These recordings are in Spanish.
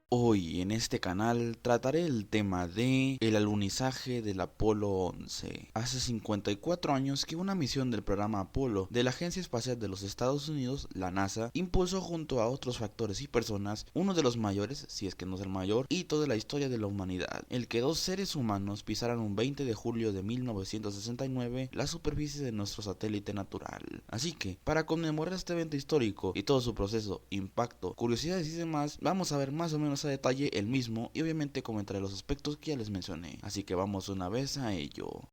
Hoy en este canal trataré el tema de el alunizaje del Apolo 11. Hace 54 años que una misión del programa Apolo de la Agencia Espacial de los Estados Unidos, la NASA, impulsó junto a otros factores y personas uno de los mayores, si es que no es el mayor, hito de la historia de la humanidad, el que dos seres humanos pisaran un 20 de julio de 1969 la superficie de nuestro satélite natural. Así que, para conmemorar este evento histórico y todo su proceso, impacto, curiosidades y demás, vamos a ver más o menos a detalle el mismo y obviamente comentaré los aspectos que ya les mencioné, así que vamos una vez a ello.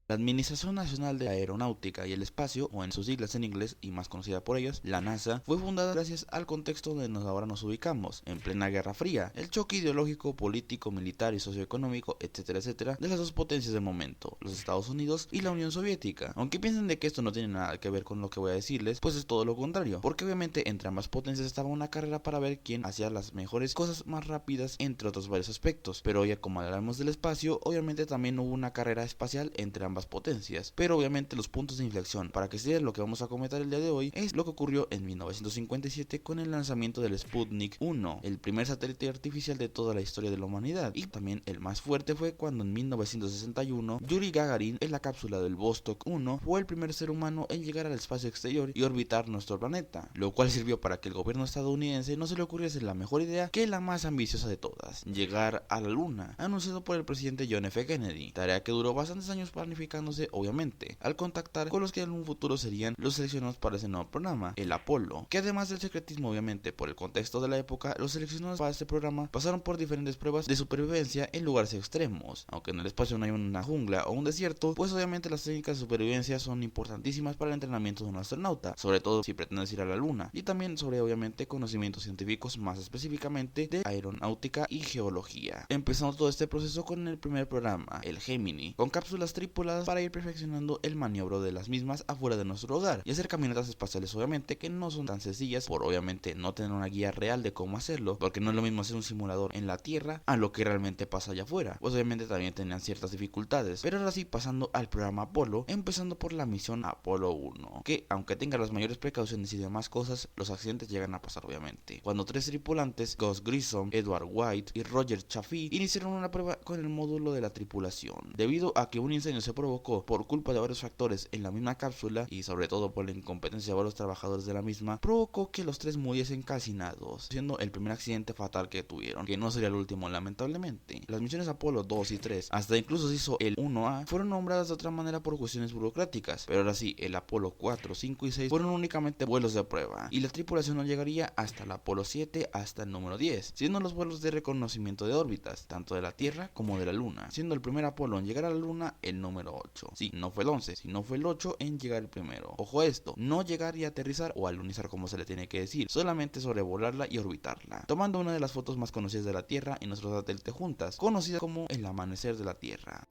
La Administración Nacional de Aeronáutica y el Espacio, o en sus siglas en inglés y más conocida por ellos, la NASA, fue fundada gracias al contexto donde ahora nos ubicamos, en plena Guerra Fría, el choque ideológico, político, militar y socioeconómico, etcétera, etcétera, de las dos potencias del momento, los Estados Unidos y la Unión Soviética. Aunque piensen de que esto no tiene nada que ver con lo que voy a decirles, pues es todo lo contrario, porque obviamente entre ambas potencias estaba una carrera para ver quién hacía las mejores cosas más rápidas, entre otros varios aspectos. Pero ya como hablamos del espacio, obviamente también hubo una carrera espacial entre ambas potencias, pero obviamente los puntos de inflexión para que sea lo que vamos a comentar el día de hoy es lo que ocurrió en 1957 con el lanzamiento del Sputnik 1, el primer satélite artificial de toda la historia de la humanidad, y también el más fuerte fue cuando en 1961 Yuri Gagarin en la cápsula del Vostok 1 fue el primer ser humano en llegar al espacio exterior y orbitar nuestro planeta, lo cual sirvió para que el gobierno estadounidense no se le ocurriese la mejor idea que la más ambiciosa de todas, llegar a la luna, anunciado por el presidente John F. Kennedy, tarea que duró bastantes años planificando, obviamente, al contactar con los que en un futuro serían los seleccionados para ese nuevo programa, el Apolo, que además del secretismo obviamente por el contexto de la época, los seleccionados para este programa pasaron por diferentes pruebas de supervivencia en lugares extremos. Aunque en el espacio no hay una jungla o un desierto, pues obviamente las técnicas de supervivencia son importantísimas para el entrenamiento de un astronauta, sobre todo si pretendes ir a la luna, y también sobre obviamente conocimientos científicos más específicamente de aeronáutica y geología. Empezando todo este proceso con el primer programa, el Gemini, con cápsulas tripuladas para ir perfeccionando el maniobro de las mismas afuera de nuestro hogar y hacer caminatas espaciales obviamente que no son tan sencillas por obviamente no tener una guía real de cómo hacerlo, porque no es lo mismo hacer un simulador en la Tierra a lo que realmente pasa allá afuera, pues obviamente también tenían ciertas dificultades. Pero ahora sí, pasando al programa Apolo, empezando por la misión Apolo 1, que aunque tenga las mayores precauciones y demás cosas, los accidentes llegan a pasar obviamente, cuando tres tripulantes, Gus Grissom, Edward White y Roger Chaffee, iniciaron una prueba con el módulo de la tripulación, debido a que un incendio se provocó por culpa de varios factores en la misma cápsula y sobre todo por la incompetencia de varios trabajadores de la misma, provocó que los tres muriesen calcinados, siendo el primer accidente fatal que tuvieron, que no sería el último lamentablemente. Las misiones Apolo 2 y 3, hasta incluso se hizo el 1A, fueron nombradas de otra manera por cuestiones burocráticas, pero ahora sí, el Apolo 4, 5 y 6 fueron únicamente vuelos de prueba, y la tripulación no llegaría hasta el Apolo 7 hasta el número 10, siendo los vuelos de reconocimiento de órbitas, tanto de la Tierra como de la Luna, siendo el primer Apolo en llegar a la Luna el número 8. Sí, no fue el 11, sino fue el 8 en llegar el primero. Ojo a esto, no llegar y aterrizar o alunizar como se le tiene que decir, solamente sobrevolarla y orbitarla, tomando una de las fotos más conocidas de la Tierra y nuestro satélite juntas, conocida como el amanecer de la Tierra.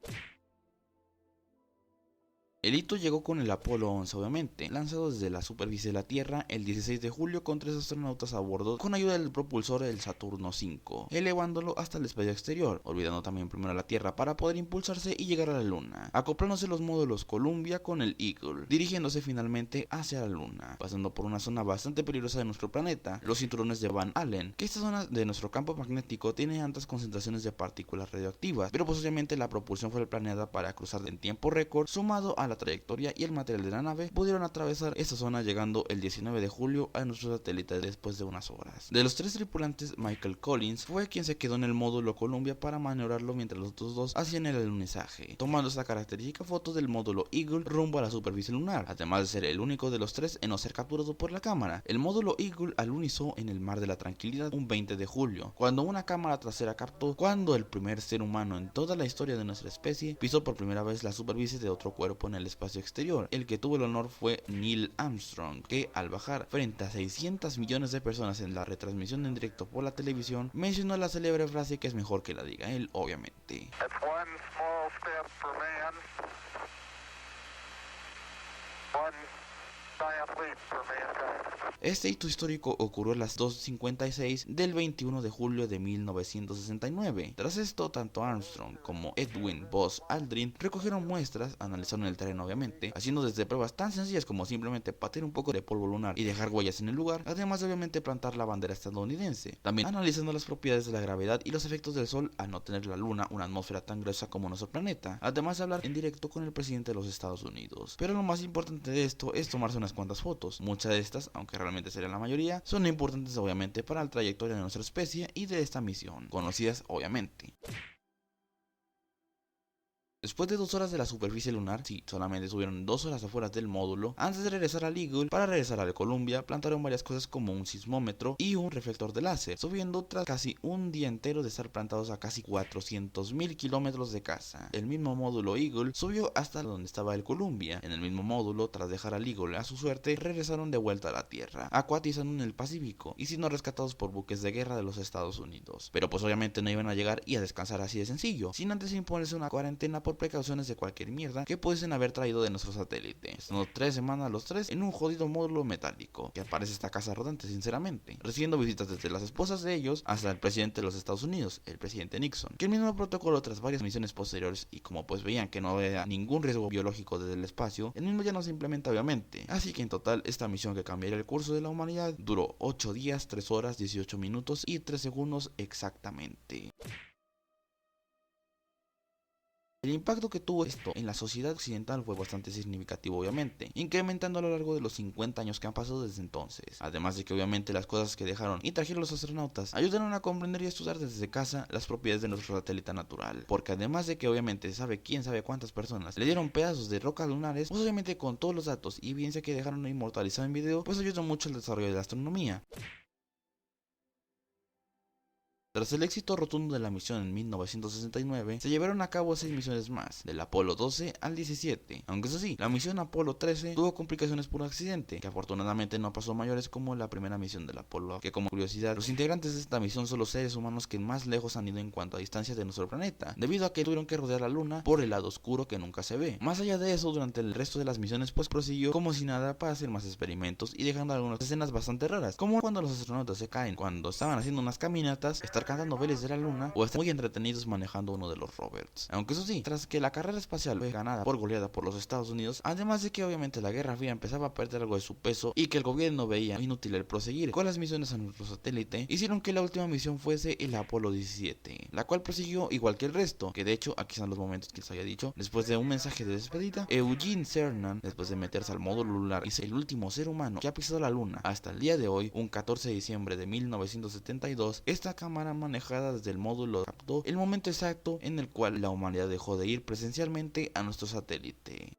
El hito llegó con el Apolo 11 obviamente, lanzado desde la superficie de la Tierra el 16 de julio con 3 astronautas a bordo con ayuda del propulsor del Saturno V, elevándolo hasta el espacio exterior, olvidando también primero a la Tierra para poder impulsarse y llegar a la Luna, acoplándose los módulos Columbia con el Eagle, dirigiéndose finalmente hacia la Luna, pasando por una zona bastante peligrosa de nuestro planeta, los cinturones de Van Allen, que esta zona de nuestro campo magnético tiene altas concentraciones de partículas radioactivas, pero posiblemente la propulsión fue planeada para cruzar en tiempo récord, sumado a la trayectoria y el material de la nave, pudieron atravesar esta zona llegando el 19 de julio a nuestro satélite después de unas horas. De los tres tripulantes, Michael Collins fue quien se quedó en el módulo Columbia para maniobrarlo mientras los otros dos hacían el alunizaje, tomando esta característica foto del módulo Eagle rumbo a la superficie lunar, además de ser el único de los tres en no ser capturado por la cámara. El módulo Eagle alunizó en el Mar de la Tranquilidad un 20 de julio, cuando una cámara trasera captó cuando el primer ser humano en toda la historia de nuestra especie pisó por primera vez la superficie de otro cuerpo en el espacio exterior. El que tuvo el honor fue Neil Armstrong, que al bajar frente a 600 millones de personas en la retransmisión en directo por la televisión, mencionó la célebre frase que es mejor que la diga él, obviamente. Este hito histórico ocurrió a las 2:56 del 21 de julio de 1969. Tras esto, tanto Armstrong como Edwin Buzz Aldrin recogieron muestras, analizaron el terreno obviamente, haciendo desde pruebas tan sencillas como simplemente patear un poco de polvo lunar y dejar huellas en el lugar, además de obviamente plantar la bandera estadounidense. También analizando las propiedades de la gravedad y los efectos del Sol al no tener la Luna una atmósfera tan gruesa como nuestro planeta, además de hablar en directo con el presidente de los Estados Unidos. Pero lo más importante de esto es tomarse unas cuantas fotos. Muchas de estas, aunque realmente serían la mayoría, son importantes obviamente para la trayectoria de nuestra especie y de esta misión, conocidas obviamente. Después de 2 horas de la superficie lunar, sí, solamente estuvieron 2 horas afuera del módulo, antes de regresar al Eagle. Para regresar al Columbia, plantaron varias cosas como un sismómetro y un reflector de láser, subiendo tras casi un día entero de estar plantados a casi 400.000 kilómetros de casa. El mismo módulo Eagle subió hasta donde estaba el Columbia. En el mismo módulo, tras dejar al Eagle a su suerte, regresaron de vuelta a la Tierra, acuatizando en el Pacífico y siendo rescatados por buques de guerra de los Estados Unidos. Pero pues obviamente no iban a llegar y a descansar así de sencillo, sin antes imponerse una cuarentena por precauciones de cualquier mierda que pudiesen haber traído de nuestro satélite, estando 3 semanas los tres en un jodido módulo metálico, que parece esta casa rodante sinceramente, recibiendo visitas desde las esposas de ellos hasta el presidente de los Estados Unidos, el presidente Nixon, que el mismo protocolo tras varias misiones posteriores y como pues veían que no había ningún riesgo biológico desde el espacio, el mismo ya no se implementa obviamente, así que en total esta misión que cambiaría el curso de la humanidad duró 8 días, 3 horas, 18 minutos y 3 segundos exactamente. El impacto que tuvo esto en la sociedad occidental fue bastante significativo obviamente, incrementando a lo largo de los 50 años que han pasado desde entonces, además de que obviamente las cosas que dejaron y trajeron los astronautas ayudaron a comprender y estudiar desde casa las propiedades de nuestro satélite natural, porque además de que obviamente quién sabe cuántas personas le dieron pedazos de rocas lunares, pues obviamente con todos los datos y evidencia que dejaron inmortalizado en video, pues ayudó mucho al desarrollo de la astronomía. Tras el éxito rotundo de la misión en 1969, se llevaron a cabo 6 misiones más, del Apolo 12 al 17, aunque eso sí, la misión Apolo 13 tuvo complicaciones por accidente, que afortunadamente no pasó mayores como la primera misión del Apolo, que como curiosidad, los integrantes de esta misión son los seres humanos que más lejos han ido en cuanto a distancia de nuestro planeta, debido a que tuvieron que rodear la Luna por el lado oscuro que nunca se ve. Más allá de eso, durante el resto de las misiones pues prosiguió como si nada para hacer más experimentos y dejando algunas escenas bastante raras, como cuando los astronautas se caen cuando estaban haciendo unas caminatas, estar cantando veles de la Luna o estar muy entretenidos manejando uno de los rovers. Aunque eso sí, tras que la carrera espacial fue ganada por goleada por los Estados Unidos, además de que obviamente la Guerra Fría empezaba a perder algo de su peso y que el gobierno veía inútil el proseguir con las misiones a nuestro satélite, hicieron que la última misión fuese el Apolo 17, la cual prosiguió igual que el resto, que de hecho aquí están los momentos que les había dicho. Después de un mensaje de despedida, Eugene Cernan, después de meterse al módulo lunar y ser el último ser humano que ha pisado la Luna hasta el día de hoy, un 14 de diciembre de 1972, esta cámara manejada desde el módulo captó el momento exacto en el cual la humanidad dejó de ir presencialmente a nuestro satélite.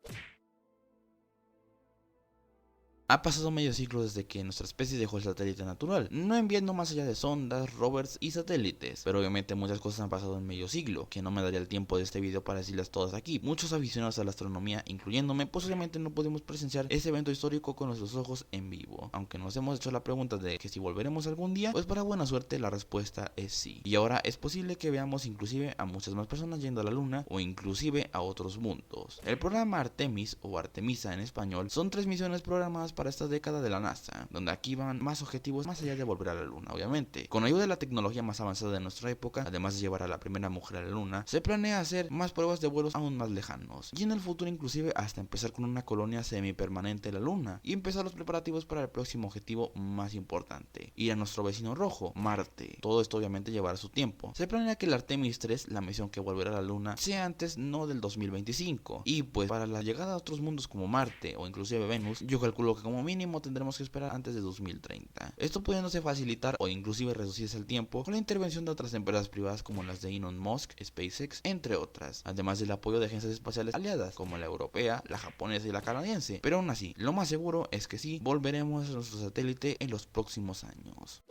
Ha pasado medio siglo desde que nuestra especie dejó el satélite natural, no enviando más allá de sondas, rovers y satélites, pero obviamente muchas cosas han pasado en medio siglo, que no me daría el tiempo de este video para decirlas todas aquí. Muchos aficionados a la astronomía, incluyéndome, pues obviamente no pudimos presenciar ese evento histórico con nuestros ojos en vivo, aunque nos hemos hecho la pregunta de que si volveremos algún día, pues para buena suerte la respuesta es sí, y ahora es posible que veamos inclusive a muchas más personas yendo a la Luna o inclusive a otros mundos. El programa Artemis o Artemisa en español son 3 misiones programadas para esta década de la NASA, donde aquí van más objetivos más allá de volver a la Luna, obviamente. Con ayuda de la tecnología más avanzada de nuestra época, además de llevar a la primera mujer a la Luna, se planea hacer más pruebas de vuelos aún más lejanos, y en el futuro inclusive hasta empezar con una colonia semipermanente en la Luna, y empezar los preparativos para el próximo objetivo más importante, ir a nuestro vecino rojo, Marte. Todo esto obviamente llevará su tiempo. Se planea que el Artemis 3, la misión que volverá a la Luna, sea antes no del 2025, y pues para la llegada a otros mundos como Marte o inclusive Venus, yo calculo que como mínimo tendremos que esperar antes de 2030. Esto pudiéndose facilitar o inclusive reducirse el tiempo con la intervención de otras empresas privadas como las de Elon Musk, SpaceX, entre otras, además del apoyo de agencias espaciales aliadas como la europea, la japonesa y la canadiense. Pero aún así, lo más seguro es que sí volveremos a nuestro satélite en los próximos años.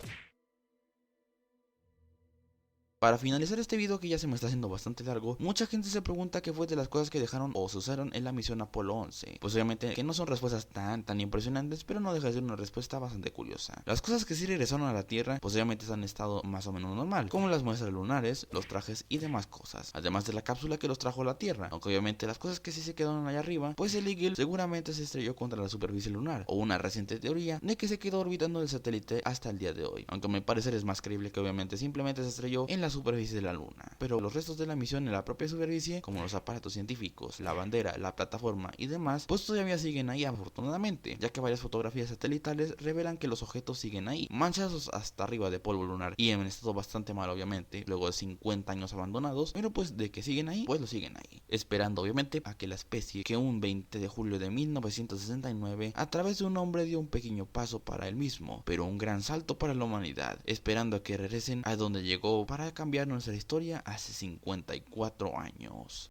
Para finalizar este video, que ya se me está haciendo bastante largo, mucha gente se pregunta qué fue de las cosas que dejaron o se usaron en la misión Apolo 11. Pues obviamente que no son respuestas tan impresionantes, pero no deja de ser una respuesta bastante curiosa. Las cosas que sí regresaron a la Tierra, pues obviamente han estado más o menos normal, como las muestras lunares, los trajes y demás cosas, además de la cápsula que los trajo a la Tierra. Aunque obviamente las cosas que sí se quedaron allá arriba, pues el Eagle seguramente se estrelló contra la superficie lunar, o una reciente teoría de que se quedó orbitando el satélite hasta el día de hoy, aunque a mi parecer es más creíble que obviamente simplemente se estrelló en la superficie de la Luna. Pero los restos de la misión en la propia superficie, como los aparatos científicos, la bandera, la plataforma y demás, pues todavía siguen ahí afortunadamente, ya que varias fotografías satelitales revelan que los objetos siguen ahí, manchados hasta arriba de polvo lunar y en estado bastante mal obviamente, luego de 50 años abandonados, pero pues de que siguen ahí, pues lo siguen ahí, esperando obviamente a que la especie que un 20 de julio de 1969 a través de un hombre dio un pequeño paso para él mismo, pero un gran salto para la humanidad, esperando a que regresen a donde llegó para cambiar nuestra historia hace 54 años.